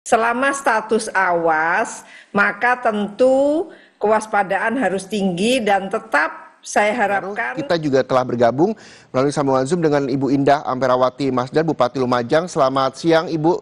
Selama status awas, maka tentu kewaspadaan harus tinggi dan tetap saya harapkan. Kita juga telah bergabung melalui sambungan Zoom dengan Ibu Indah Amperawati Masdar, Bupati Lumajang. Selamat siang, Ibu.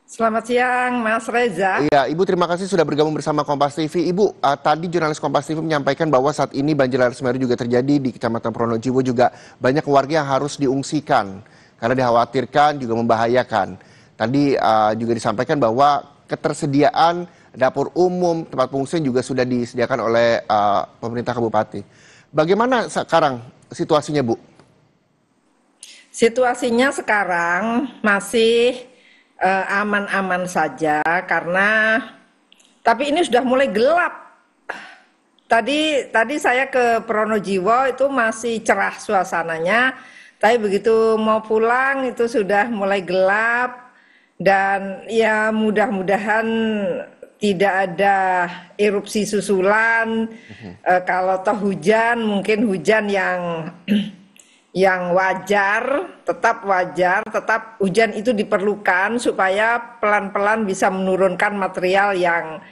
Selamat siang, Mas Reza. Iya, Ibu, terima kasih sudah bergabung bersama Kompas TV. Ibu, tadi jurnalis Kompas TV menyampaikan bahwa saat ini banjir lahar Semeru juga terjadi di Kecamatan Pronojiwo, juga banyak warga yang harus diungsikan karena dikhawatirkan juga membahayakan. Tadi juga disampaikan bahwa ketersediaan dapur umum, tempat pengungsian juga sudah disediakan oleh pemerintah kabupaten. Bagaimana sekarang situasinya, Bu? Situasinya sekarang masih aman-aman saja karena tapi ini sudah mulai gelap. Tadi saya ke Pronojiwo itu masih cerah suasananya, tapi begitu mau pulang itu sudah mulai gelap dan ya mudah-mudahan tidak ada erupsi susulan. Kalau toh hujan, mungkin hujan yang wajar, tetap hujan itu diperlukan supaya pelan-pelan bisa menurunkan material yang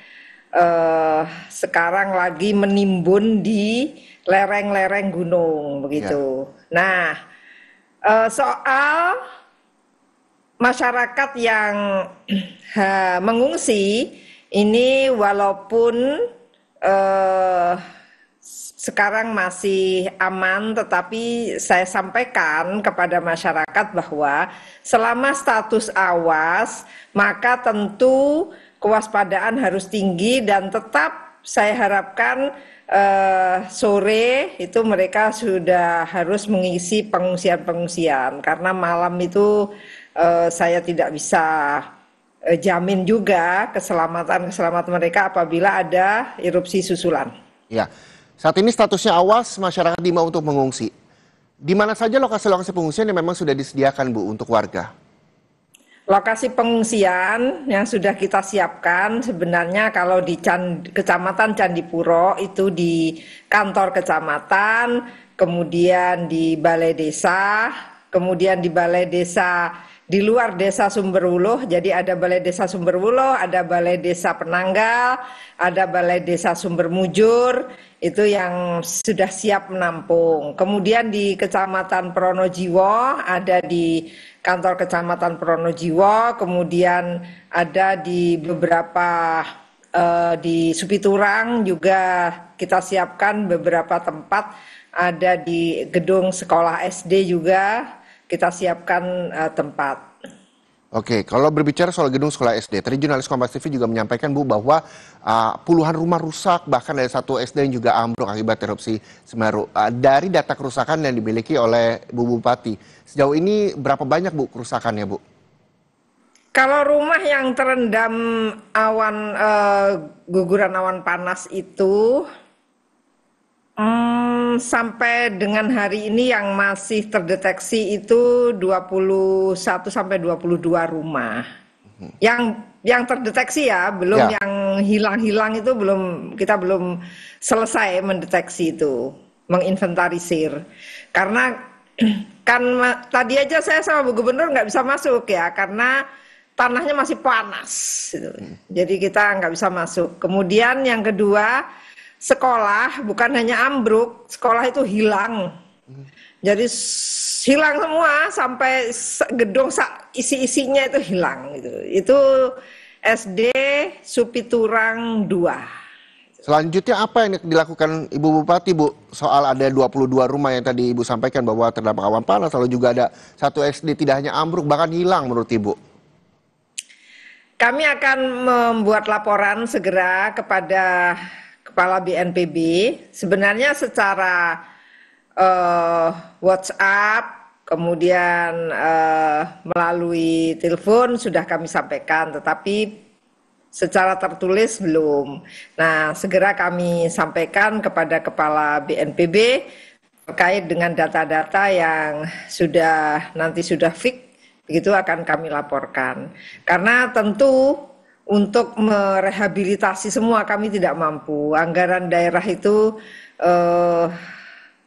sekarang lagi menimbun di lereng-lereng gunung begitu. Nah, soal masyarakat yang mengungsi ini walaupun sekarang masih aman, tetapi saya sampaikan kepada masyarakat bahwa selama status awas, maka tentu kewaspadaan harus tinggi dan tetap saya harapkan sore itu mereka sudah harus mengisi pengungsian-pengungsian karena malam itu saya tidak bisa jamin juga keselamatan mereka apabila ada erupsi susulan. Ya. Saat ini statusnya awas, masyarakat diimbau untuk mengungsi. Di mana saja lokasi-lokasi pengungsian yang memang sudah disediakan, Bu, untuk warga? Lokasi pengungsian yang sudah kita siapkan sebenarnya kalau di Kecamatan Candipuro itu di kantor kecamatan, kemudian di balai desa, kemudian di balai desa di luar desa Sumberwuluh, jadi ada balai desa Sumberwuluh, ada balai desa Penanggal, ada balai desa Sumbermujur, itu yang sudah siap menampung. Kemudian di Kecamatan Pronojiwo, ada di kantor Kecamatan Pronojiwo, kemudian ada di beberapa di Supiturang juga kita siapkan beberapa tempat, ada di gedung sekolah SD juga kita siapkan tempat. Oke, kalau berbicara soal gedung sekolah SD, tadi jurnalis Kompas TV juga menyampaikan, Bu, bahwa puluhan rumah rusak, bahkan ada satu SD yang juga ambruk akibat erupsi Semeru. Dari data kerusakan yang dimiliki oleh Bu Bupati, sejauh ini berapa banyak, Bu, kerusakannya, Bu? Kalau rumah yang terendam guguran awan panas itu sampai dengan hari ini yang masih terdeteksi itu 21 sampai 22 rumah. Yang terdeteksi ya, belum yang hilang-hilang itu kita belum selesai mendeteksi itu, menginventarisir. Karena kan tadi aja saya sama Bu Gubernur nggak bisa masuk ya, karena tanahnya masih panas. Gitu. Jadi kita nggak bisa masuk. Kemudian yang kedua, sekolah bukan hanya ambruk, sekolah itu hilang. Jadi hilang semua sampai gedung isi-isinya itu hilang gitu. Itu SD Supiturang 2. Selanjutnya apa yang dilakukan Ibu Bupati, Bu? Soal ada 22 rumah yang tadi Ibu sampaikan bahwa terdampak awan panas, lalu juga ada satu SD tidak hanya ambruk bahkan hilang menurut Ibu. Kami akan membuat laporan segera kepada Kepala BNPB, sebenarnya secara WhatsApp, kemudian melalui telepon sudah kami sampaikan, tetapi secara tertulis belum. Nah, segera kami sampaikan kepada Kepala BNPB terkait dengan data-data yang nanti sudah fix, begitu akan kami laporkan. Karena tentu untuk merehabilitasi semua kami tidak mampu. Anggaran daerah itu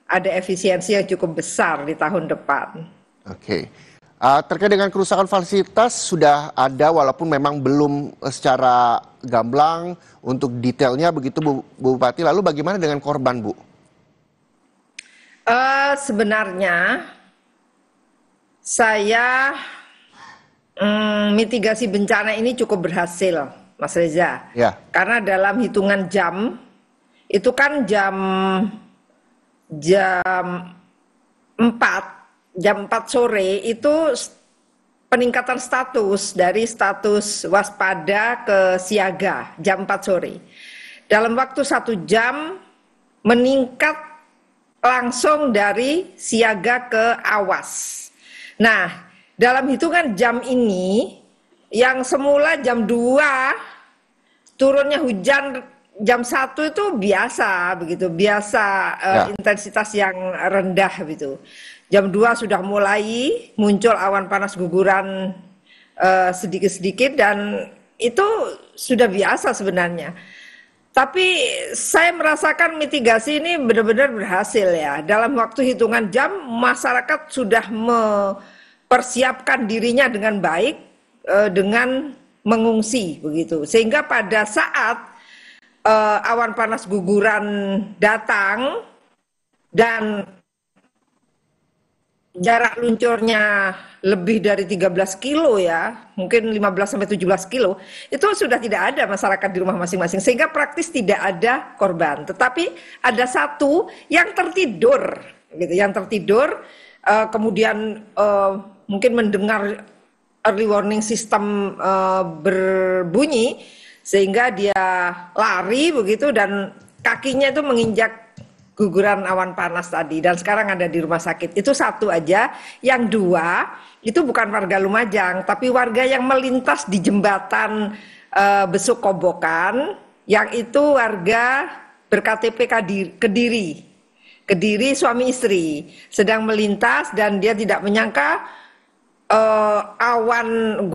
ada efisiensi yang cukup besar di tahun depan. Oke. Terkait dengan kerusakan fasilitas sudah ada walaupun memang belum secara gamblang untuk detailnya begitu Bu Bupati. Lalu bagaimana dengan korban, Bu? Sebenarnya saya mitigasi bencana ini cukup berhasil, Mas Reza. Ya. Karena dalam hitungan jam itu kan jam 4 sore itu peningkatan status dari status waspada ke siaga jam 4 sore. Dalam waktu 1 jam meningkat langsung dari siaga ke awas. Nah, dalam hitungan jam ini yang semula jam 2 turunnya hujan jam 1 itu biasa begitu, biasa intensitas yang rendah begitu. Jam 2 sudah mulai muncul awan panas guguran sedikit-sedikit dan itu sudah biasa sebenarnya. Tapi saya merasakan mitigasi ini benar-benar berhasil ya. Dalam waktu hitungan jam masyarakat sudah mempersiapkan dirinya dengan baik dengan mengungsi begitu. Sehingga pada saat awan panas guguran datang dan jarak luncurnya lebih dari 13 kilo ya, mungkin 15-17 kilo, itu sudah tidak ada masyarakat di rumah masing-masing, sehingga praktis tidak ada korban. Tetapi ada satu yang tertidur, gitu, kemudian mungkin mendengar early warning system berbunyi, sehingga dia lari begitu dan kakinya itu menginjak guguran awan panas tadi dan sekarang ada di rumah sakit. Itu satu aja. Yang dua itu bukan warga Lumajang tapi warga yang melintas di jembatan Besuk Kobokan, yang itu warga ber-KTP Kediri suami istri sedang melintas dan dia tidak menyangka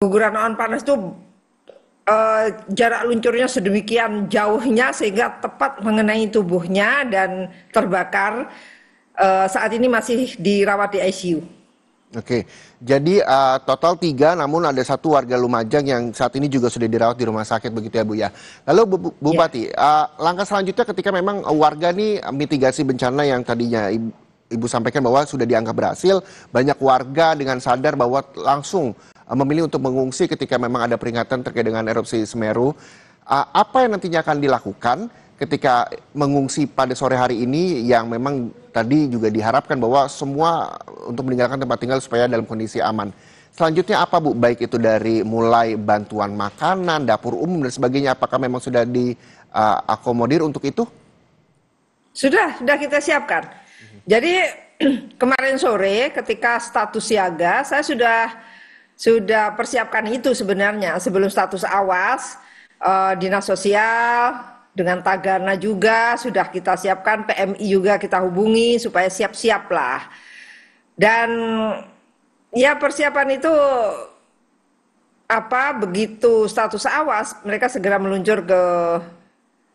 guguran awan panas itu jarak luncurnya sedemikian jauhnya sehingga tepat mengenai tubuhnya dan terbakar. Saat ini masih dirawat di ICU. Oke, jadi total 3, namun ada 1 warga Lumajang yang saat ini juga sudah dirawat di rumah sakit begitu ya Bu ya. Lalu Bu Bupati, langkah selanjutnya ketika memang warga nih mitigasi bencana yang tadinya Ibu sampaikan bahwa sudah dianggap berhasil, banyak warga dengan sadar bahwa langsung memilih untuk mengungsi ketika memang ada peringatan terkait dengan erupsi Semeru. Apa yang nantinya akan dilakukan ketika mengungsi pada sore hari ini yang memang tadi juga diharapkan bahwa semua untuk meninggalkan tempat tinggal supaya dalam kondisi aman. Selanjutnya apa Bu? Baik itu dari mulai bantuan makanan, dapur umum dan sebagainya, apakah memang sudah diakomodir untuk itu? Sudah kita siapkan. Jadi kemarin sore ketika status siaga saya sudah persiapkan itu sebenarnya sebelum status awas. Dinas sosial dengan Tagana juga sudah kita siapkan, PMI juga kita hubungi supaya siap-siap lah. Dan ya persiapan itu begitu status awas mereka segera meluncur ke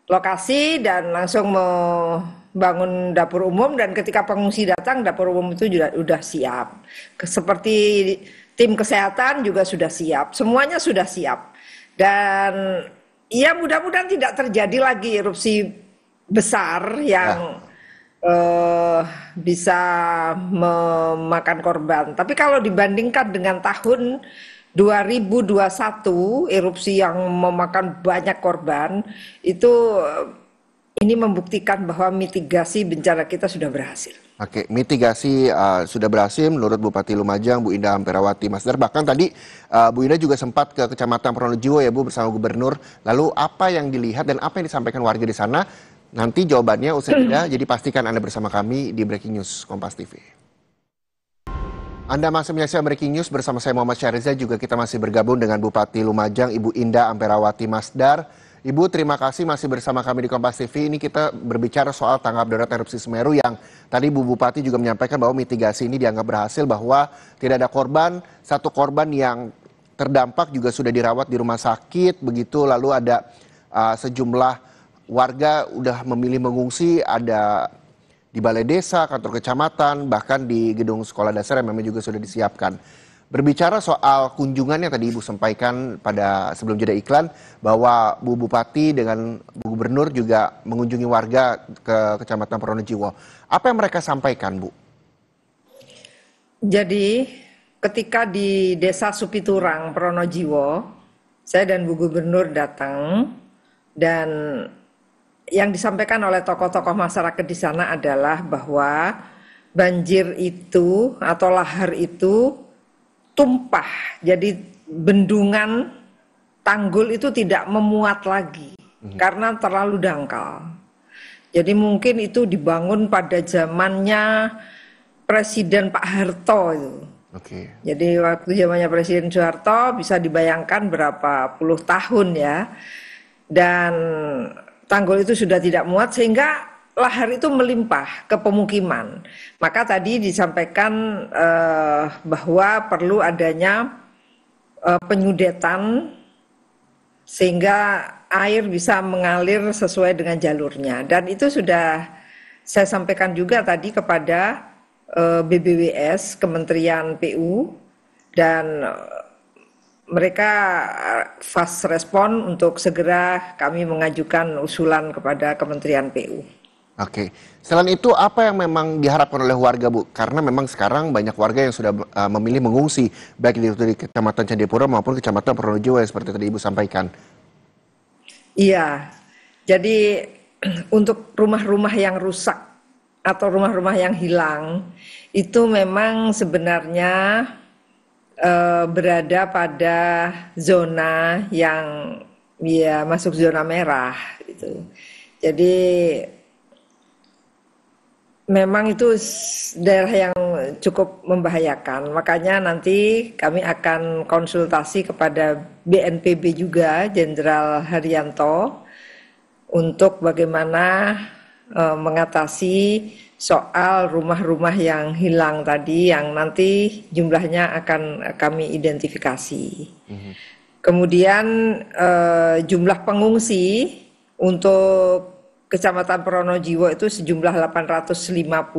lokasi dan langsung membangun dapur umum, dan ketika pengungsi datang dapur umum itu sudah siap. Seperti tim kesehatan juga sudah siap, semuanya sudah siap. Dan ya mudah-mudahan tidak terjadi lagi erupsi besar yang bisa memakan korban. Tapi kalau dibandingkan dengan tahun 2021, erupsi yang memakan banyak korban, ini membuktikan bahwa mitigasi bencana kita sudah berhasil. Oke, mitigasi sudah berhasil menurut Bupati Lumajang, Bu Indah Amperawati Masdar. Bahkan tadi Bu Indah juga sempat ke Kecamatan Pronojiwo ya Bu bersama Gubernur. Lalu apa yang dilihat dan apa yang disampaikan warga di sana? Nanti jawabannya usai jeda, jadi pastikan Anda bersama kami di Breaking News Kompas TV. Anda masih menyaksikan Breaking News bersama saya Muhammad Syahriza, juga kita masih bergabung dengan Bupati Lumajang, Ibu Indah Amperawati Masdar. Ibu, terima kasih masih bersama kami di Kompas TV. Ini kita berbicara soal tanggap darurat erupsi Semeru yang tadi Bu Bupati juga menyampaikan bahwa mitigasi ini dianggap berhasil, bahwa tidak ada korban. 1 korban yang terdampak juga sudah dirawat di rumah sakit, begitu. Lalu ada sejumlah warga udah memilih mengungsi, ada di balai desa, kantor kecamatan, bahkan di gedung sekolah dasar yang memang juga sudah disiapkan. Berbicara soal kunjungan yang tadi Ibu sampaikan pada sebelum jeda iklan, bahwa Bu Bupati dengan Bu Gubernur juga mengunjungi warga ke Kecamatan Pronojiwo. Apa yang mereka sampaikan, Bu? Jadi ketika di Desa Supiturang, Pronojiwo, saya dan Bu Gubernur datang, dan yang disampaikan oleh tokoh-tokoh masyarakat di sana adalah bahwa banjir itu atau lahar itu tumpah, jadi bendungan tanggul itu tidak memuat lagi karena terlalu dangkal. Jadi mungkin itu dibangun pada zamannya Presiden Pak Harto itu. Oke. Jadi waktu zamannya Presiden Soeharto bisa dibayangkan berapa puluh tahun ya. Dan tanggul itu sudah tidak muat sehingga lahar itu melimpah ke pemukiman. Maka tadi disampaikan bahwa perlu adanya penyudetan sehingga air bisa mengalir sesuai dengan jalurnya. Dan itu sudah saya sampaikan juga tadi kepada BBWS, Kementerian PU, dan mereka fast respon untuk segera kami mengajukan usulan kepada Kementerian PU. Oke. Selain itu, apa yang memang diharapkan oleh warga, Bu? Karena memang sekarang banyak warga yang sudah memilih mengungsi, baik itu di Kecamatan Candipuro maupun Kecamatan Pronojiwo yang seperti tadi Ibu sampaikan. Iya, jadi untuk rumah-rumah yang rusak atau rumah-rumah yang hilang, itu memang sebenarnya berada pada zona yang ya masuk zona merah gitu. Jadi memang itu daerah yang cukup membahayakan. Makanya nanti kami akan konsultasi kepada BNPB juga, Jenderal Haryanto, untuk bagaimana mengatasi soal rumah-rumah yang hilang tadi, yang nanti jumlahnya akan kami identifikasi. Kemudian jumlah pengungsi untuk Kecamatan Pronojiwo itu sejumlah 852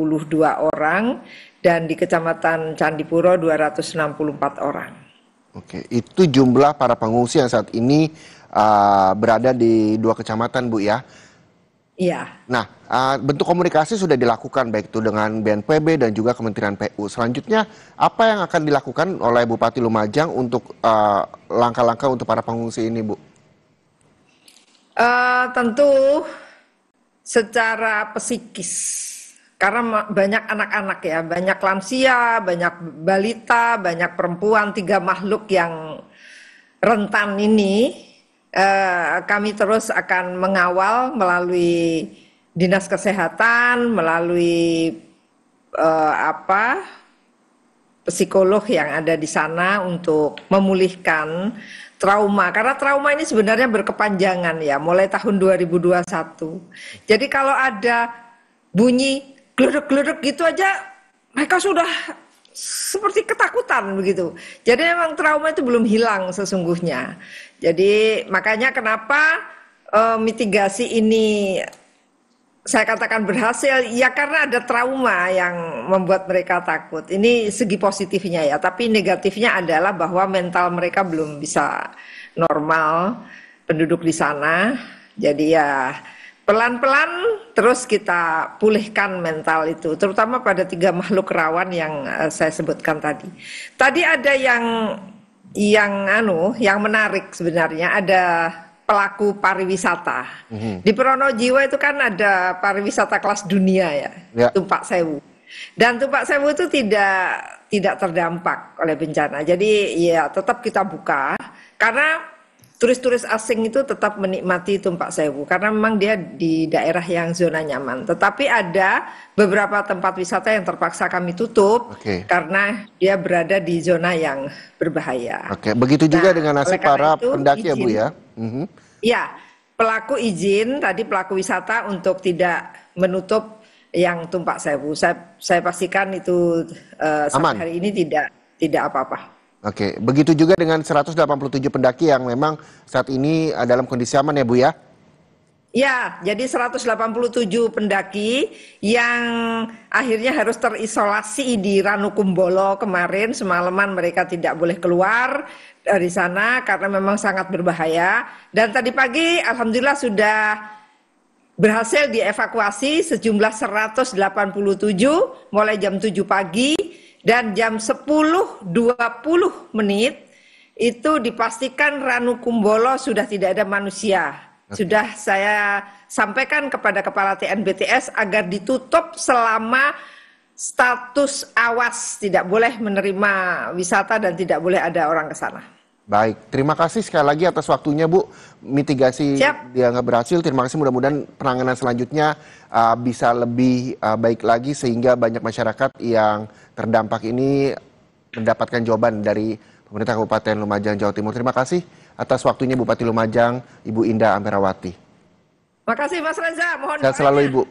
orang, dan di Kecamatan Candipuro 264 orang. Oke, itu jumlah para pengungsi yang saat ini berada di 2 kecamatan, Bu, ya? Iya. Nah, bentuk komunikasi sudah dilakukan baik itu dengan BNPB dan juga Kementerian PU. Selanjutnya, apa yang akan dilakukan oleh Bupati Lumajang untuk langkah-langkah untuk para pengungsi ini, Bu? Tentu secara psikis, karena banyak anak-anak ya, banyak lansia, banyak balita, banyak perempuan, 3 makhluk yang rentan ini, kami terus akan mengawal melalui Dinas Kesehatan, melalui psikolog yang ada di sana untuk memulihkan trauma, karena trauma ini sebenarnya berkepanjangan ya, mulai tahun 2021. Jadi kalau ada bunyi gluduk-gluduk gitu aja, mereka sudah seperti ketakutan begitu. Jadi memang trauma itu belum hilang sesungguhnya. Jadi makanya kenapa mitigasi ini saya katakan berhasil, ya karena ada trauma yang membuat mereka takut. Ini segi positifnya ya, tapi negatifnya adalah bahwa mental mereka belum bisa normal, penduduk di sana. Jadi ya pelan-pelan terus kita pulihkan mental itu, terutama pada 3 makhluk rawan yang saya sebutkan tadi. Tadi ada yang menarik sebenarnya, ada pelaku pariwisata. Di Pronojiwo itu kan ada pariwisata kelas dunia ya, Tumpak Sewu. Dan Tumpak Sewu itu tidak terdampak oleh bencana. Jadi ya tetap kita buka, karena turis-turis asing itu tetap menikmati Tumpak Sewu karena memang dia di daerah yang zona nyaman. Tetapi ada beberapa tempat wisata yang terpaksa kami tutup karena dia berada di zona yang berbahaya. Oke, begitu juga dengan nasib para pendaki ya, Bu ya? Ya, pelaku izin tadi, pelaku wisata untuk tidak menutup yang Tumpak Sewu. Saya pastikan itu sampai hari ini tidak apa-apa. Oke, begitu juga dengan 187 pendaki yang memang saat ini dalam kondisi aman ya, Bu ya? Ya, jadi 187 pendaki yang akhirnya harus terisolasi di Ranukumbolo kemarin. Semalaman mereka tidak boleh keluar dari sana karena memang sangat berbahaya. Dan tadi pagi alhamdulillah sudah berhasil dievakuasi sejumlah 187 mulai jam 7 pagi dan jam 10.20 itu dipastikan Ranukumbolo sudah tidak ada manusia. Sudah saya sampaikan kepada Kepala TNBTS agar ditutup selama status awas, tidak boleh menerima wisata dan tidak boleh ada orang ke sana. Baik, terima kasih sekali lagi atas waktunya Bu. Mitigasi dianggap berhasil. Terima kasih, mudah-mudahan penanganan selanjutnya bisa lebih baik lagi sehingga banyak masyarakat yang terdampak ini mendapatkan jawaban dari pemerintah Kabupaten Lumajang, Jawa Timur. Terima kasih atas waktunya Bupati Lumajang, Ibu Indah Amperawati. Terima kasih Mas Reza, mohon Sehat selalu Ibu.